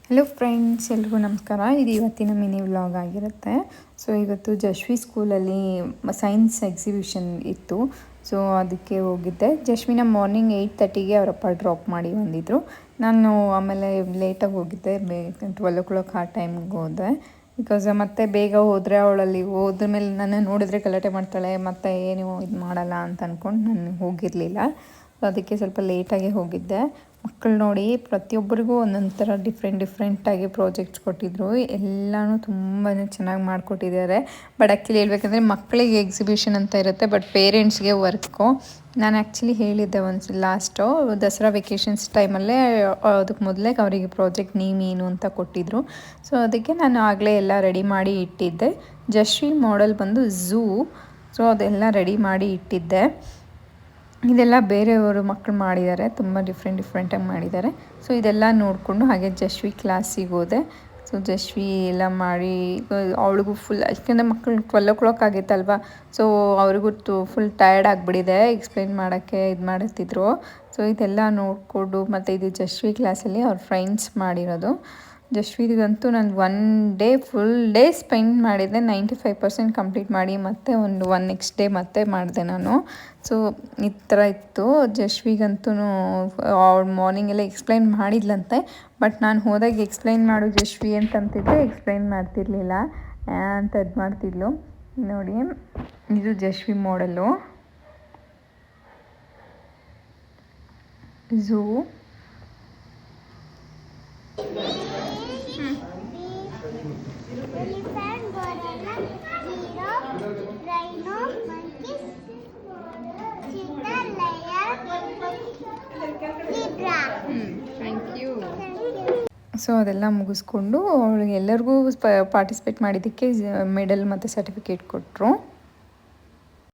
Hello friends, ಎಲ್ರಿಗೂ ನಮಸ್ಕಾರ. ಇದು ಇವತ್ತಿನ ಮಿನಿ ವ್ಲಾಗ್ ಆಗಿರುತ್ತೆ. ಸೊ ಇವತ್ತು ಜಶ್ವಿ ಸ್ಕೂಲಲ್ಲಿ ಸೈನ್ಸ್ ಎಕ್ಸಿಬಿಷನ್ ಇತ್ತು. ಸೊ ಅದಕ್ಕೆ ಹೋಗಿದ್ದೆ. ಜಶ್ವಿನ ಮಾರ್ನಿಂಗ್ 8:30ಗೆ ಅವರಪ್ಪ ಡ್ರಾಪ್ ಮಾಡಿ ಬಂದಿದ್ದರು. ನಾನು ಆಮೇಲೆ ಲೇಟಾಗಿ ಹೋಗಿದ್ದೆ, 12 ಆ ಟೈಮ್ಗೆ ಹೋದೆ. ಬಿಕಾಸ್ ಮತ್ತೆ ಬೇಗ ಹೋದರೆ ಅವಳಲ್ಲಿ ಹೋದ್ರ ಮೇಲೆ ನನ್ನ ನೋಡಿದ್ರೆ ಗಲಾಟೆ ಮಾಡ್ತಾಳೆ, ಮತ್ತು ಏನು ಇದು ಮಾಡಲ್ಲ ಅಂತ ಅಂದ್ಕೊಂಡು ನಾನು ಹೋಗಿರಲಿಲ್ಲ. ಅದಕ್ಕೆ ಸ್ವಲ್ಪ ಲೇಟಾಗಿ ಹೋಗಿದ್ದೆ. ಮಕ್ಕಳು ನೋಡಿ ಪ್ರತಿಯೊಬ್ಬರಿಗೂ ಒಂದೊಂದು ಥರ ಡಿಫ್ರೆಂಟಾಗಿ ಪ್ರಾಜೆಕ್ಟ್ಸ್ ಕೊಟ್ಟಿದ್ದರು. ಎಲ್ಲನೂ ತುಂಬಾ ಚೆನ್ನಾಗಿ ಮಾಡಿಕೊಟ್ಟಿದ್ದಾರೆ. ಬಟ್ ಆ್ಯಕ್ಚುಲಿ ಹೇಳ್ಬೇಕಂದ್ರೆ ಮಕ್ಕಳಿಗೆ ಎಕ್ಸಿಬಿಷನ್ ಅಂತ ಇರುತ್ತೆ, ಬಟ್ ಪೇರೆಂಟ್ಸ್ಗೆ ವರ್ಕು. ನಾನು ಆ್ಯಕ್ಚುಲಿ ಹೇಳಿದ್ದೆ ಲಾಸ್ಟು ದಸರಾ ವೆಕೇಷನ್ಸ್ ಟೈಮಲ್ಲೇ, ಅದಕ್ಕೆ ಮೊದಲೇ ಅವರಿಗೆ ಪ್ರಾಜೆಕ್ಟ್ ನೀನು ಅಂತ ಕೊಟ್ಟಿದ್ದರು. ಸೊ ಅದಕ್ಕೆ ನಾನು ಆಗಲೇ ಎಲ್ಲ ರೆಡಿ ಮಾಡಿ ಇಟ್ಟಿದ್ದೆ. ಜಶ್ವಿ ಮಾಡೆಲ್ ಬಂದು ಝೂ. ಸೊ ಅದೆಲ್ಲ ರೆಡಿ ಮಾಡಿ ಇಟ್ಟಿದ್ದೆ. ಇದೆಲ್ಲ ಬೇರೆಯವರು ಮಕ್ಕಳು ಮಾಡಿದ್ದಾರೆ, ತುಂಬ ಡಿಫ್ರೆಂಟಾಗಿ ಮಾಡಿದ್ದಾರೆ. ಸೊ ಇದೆಲ್ಲ ನೋಡಿಕೊಂಡು ಹಾಗೆ ಜಶ್ವಿ ಕ್ಲಾಸಿಗೆ ಹೋದೆ. ಸೊ ಜಶ್ವಿ ಎಲ್ಲ ಮಾಡಿ ಅವಳಿಗೂ ಫುಲ್, ಯಾಕೆಂದರೆ ಮಕ್ಕಳು 12 ಆಗಿತ್ತಲ್ವ. ಸೊ ಅವ್ರಿಗೂ ಫುಲ್ ಟಯರ್ಡ್ ಆಗಿಬಿಟ್ಟಿದೆ, ಎಕ್ಸ್ಪ್ಲೈನ್ ಮಾಡೋಕ್ಕೆ ಇದು ಮಾಡುತ್ತಿದ್ರು. ಸೊ ಇದೆಲ್ಲ ನೋಡಿಕೊಂಡು, ಮತ್ತು ಇದು ಜಶ್ವಿ ಕ್ಲಾಸಲ್ಲಿ ಅವ್ರ ಫ್ರೆಂಡ್ಸ್ ಮಾಡಿರೋದು. ಜಶ್ವಿಗಂತೂ ನಾನು ಫುಲ್ ಡೇ ಸ್ಪೆಂಡ್ ಮಾಡಿದ್ದೆ. 95% ಕಂಪ್ಲೀಟ್ ಮಾಡಿ ಮತ್ತೆ ಒನ್ ನೆಕ್ಸ್ಟ್ ಡೇ ಮತ್ತೆ ಮಾಡಿದೆ ನಾನು. ಸೊ ಈ ಥರ ಇತ್ತು. ಜಶ್ವಿಗಂತೂ ಅವಳು ಮಾರ್ನಿಂಗೆಲ್ಲ ಎಕ್ಸ್ಪ್ಲೈನ್ ಮಾಡಿದ್ಲಂತೆ, ಬಟ್ ನಾನು ಹೋದಾಗ ಎಕ್ಸ್ಪ್ಲೈನ್ ಮಾಡು ಜಶ್ವಿ ಅಂತಂತಿದ್ದೆ, ಎಕ್ಸ್ಪ್ಲೈನ್ ಮಾಡ್ತಿರ್ಲಿಲ್ಲ ಅಂತ ಇದು ಮಾಡ್ತಿದ್ಲು. ನೋಡಿ, ಇದು ಜಶ್ವಿ ಮಾಡೆಲ್ಲು ಝೂ. ಸೊ ಅದೆಲ್ಲ ಮುಗಿಸ್ಕೊಂಡು ಅವಳಿಗೆ ಎಲ್ಲರಿಗೂ ಪಾರ್ಟಿಸಿಪೇಟ್ ಮಾಡಿದ್ದಕ್ಕೆ ಮೆಡಲ್ ಮತ್ತು ಸರ್ಟಿಫಿಕೇಟ್ ಕೊಟ್ಟರು.